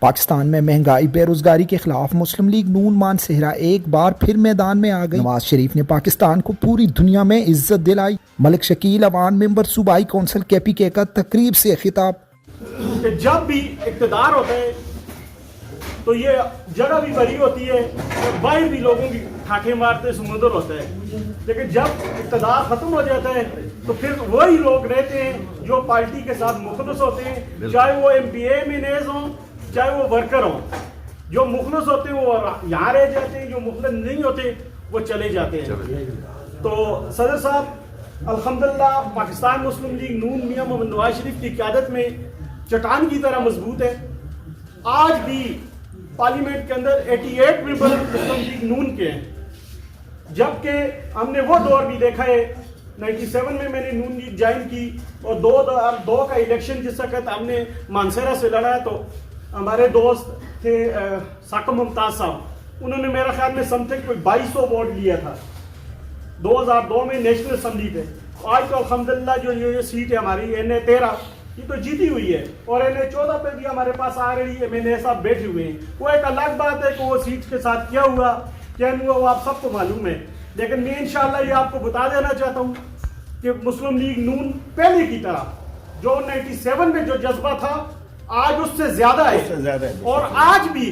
پاکستان میں مہنگائی بے روزگاری کے خلاف مسلم لیگ نون مان صحرا ایک بار پھر میدان میں آ گئی۔ نواز شریف نے پاکستان کو پوری دنیا میں عزت دلائی۔ ملک شکیل عوان ممبر صوبائی کونسل KPK کا تقریب سے خطاب۔ جب بھی اقتدار ہوتا ہے تو یہ جگہ بھی بڑی ہوتی ہے، باہر بھی لوگوں کی ٹھاٹھے مارتے سمندر ہوتا ہے، لیکن جب اقتدار ختم ہو جاتا ہے تو پھر وہی لوگ رہتے ہیں جو پارٹی کے ساتھ مخلص ہوتے ہیں، چاہے وہ MPA MNAs ہوں چاہے وہ ورکر ہوں۔ جو مخلص ہوتے ہیں وہ یہاں رہ جاتے ہیں، جو مخلص نہیں ہوتے وہ چلے جاتے ہیں۔ تو صدر صاحب الحمدللہ پاکستان مسلم لیگ نون میاں محمد نواز شریف کی قیادت میں چٹان کی طرح مضبوط ہے۔ آج بھی پارلیمنٹ کے اندر 88 ممبر مسلم لیگ نون کے ہیں، جبکہ ہم نے وہ دور بھی دیکھا ہے 97 میں نے نون لیگ جوائن کی اور 2002 کا الیکشن جس وقت ہم نے مانسہرہ سے لڑا تو ہمارے دوست تھے ساکم ممتاز صاحب، انہوں نے میرا خیال میں سم تھنگ کوئی 2200 ووٹ لیا تھا 2002 میں نیشنل اسمبلی پہ۔ آج تو الحمدللہ جو یہ سیٹ ہے ہماری NA13 یہ تو جیتی ہوئی ہے، اور NA14 پہ بھی ہمارے پاس آ رہی ہے، MNA صاحب بیٹھے ہوئے ہیں۔ وہ ایک الگ بات ہے کہ وہ سیٹ کے ساتھ کیا ہوا کیا نہیں ہوا وہ آپ سب کو معلوم ہے، لیکن میں انشاءاللہ یہ آپ کو بتا دینا چاہتا ہوں کہ مسلم لیگ نون پہلے کی طرح جو 97 میں جو جذبہ تھا آج اس سے زیادہ ہے، اور آج بھی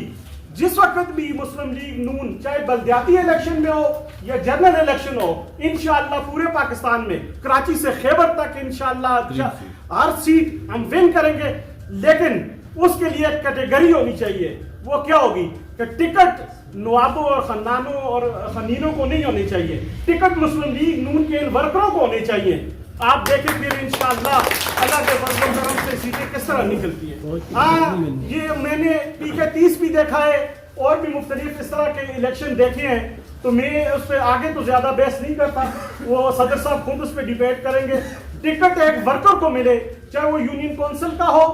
جس وقت بھی مسلم لیگ نون چاہے بلدیاتی الیکشن میں ہو یا جنرل الیکشن ہو، انشاءاللہ پورے پاکستان میں کراچی سے خیبر تک انشاءاللہ ہر سیٹ ہم ون کریں گے، لیکن اس کے لیے ایک کیٹیگری ہونی چاہیے۔ وہ کیا ہوگی کہ ٹکٹ نوابوں اور خاندانوں اور خنینوں کو نہیں ہونی چاہیے، ٹکٹ مسلم لیگ نون کے ان ورکروں کو ہونے چاہیے۔ آپ دیکھیں پھر انشاءاللہ اللہ کے فضل و کرم سے سیٹیں کس طرح نکلتی ہیں۔ ہاں یہ میں نے PK30 بھی دیکھا ہے اور بھی مختلف اس طرح کے الیکشن دیکھے ہیں، تو میں اس پہ آگے تو زیادہ بحث نہیں کرتا، وہ صدر صاحب خود اس پہ ڈیبیٹ کریں گے۔ ٹکٹ ایک ورکر کو ملے، چاہے وہ یونین کونسل کا ہو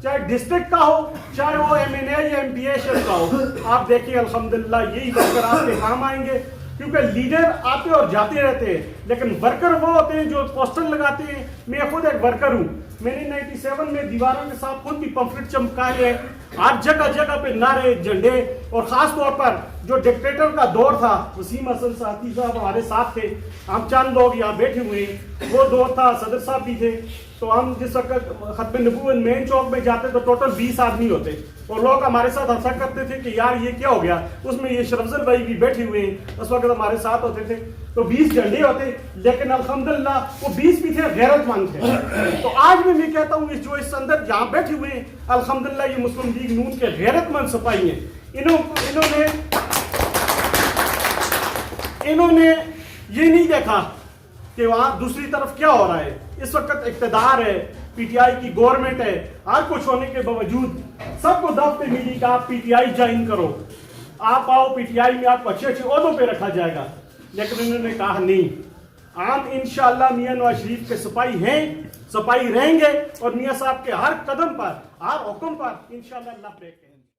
چاہے ڈسٹرکٹ کا ہو چاہے وہ MNA یا MPA کا ہو، آپ دیکھیں الحمدللہ یہی ورکر آپ کے کام آئیں گے، کیونکہ لیڈر آتے اور جاتے رہتے ہیں لیکن ورکر وہ ہوتے ہیں جو پوسٹر لگاتے ہیں۔ میں خود ایک ورکر ہوں، میں نے 97 میں دیواروں کے ساتھ خود بھی پمفلٹ چمکائے ہیں، ہر جگہ جگہ پہ نعرے جھنڈے، اور خاص طور پر جو ڈکٹیٹر کا دور تھا وسیم حسن ساتھی صاحب ہمارے ساتھ تھے، ہم چند لوگ یہاں بیٹھے ہوئے ہیں، وہ دور تھا، صدر صاحب بھی تھے، تو ہم جس وقت ختم نبوت مین چوک میں جاتے تو ٹوٹل 20 آدمی ہوتے، اور لوگ ہمارے ساتھ ہنسا کرتے تھے کہ یار یہ کیا ہو گیا، اس میں یہ شرفزل بھائی بھی بیٹھے ہوئے ہیں اس وقت ہمارے ساتھ ہوتے تھے، تو 20 جھنڈے ہوتے، لیکن الحمدللہ وہ 20 بھی تھے غیرت مند تھے۔ تو آج بھی میں کہتا ہوں جو اس اندر جہاں بیٹھے ہوئے ہیں الحمدللہ یہ مسلم لیگ نون کے غیرت مند سپاہی ہیں۔ انہوں نے یہ نہیں دیکھا کہ وہاں دوسری طرف کیا ہو رہا ہے، اس وقت اقتدار ہے، PTI کی گورنمنٹ ہے، ہر کچھ ہونے کے باوجود سب کو دعوت ملی کہ آپ PTI جوائن کرو، آپ آؤ PTI میں آپ کو اچھے اچھے عہدوں پہ رکھا جائے گا، لیکن انہوں نے کہا نہیں، ہم انشاءاللہ میاں نواز شریف کے سپاہی ہیں، سپاہی رہیں گے، اور میاں صاحب کے ہر قدم پر ہر حکم پر انشاءاللہ اللہ پہ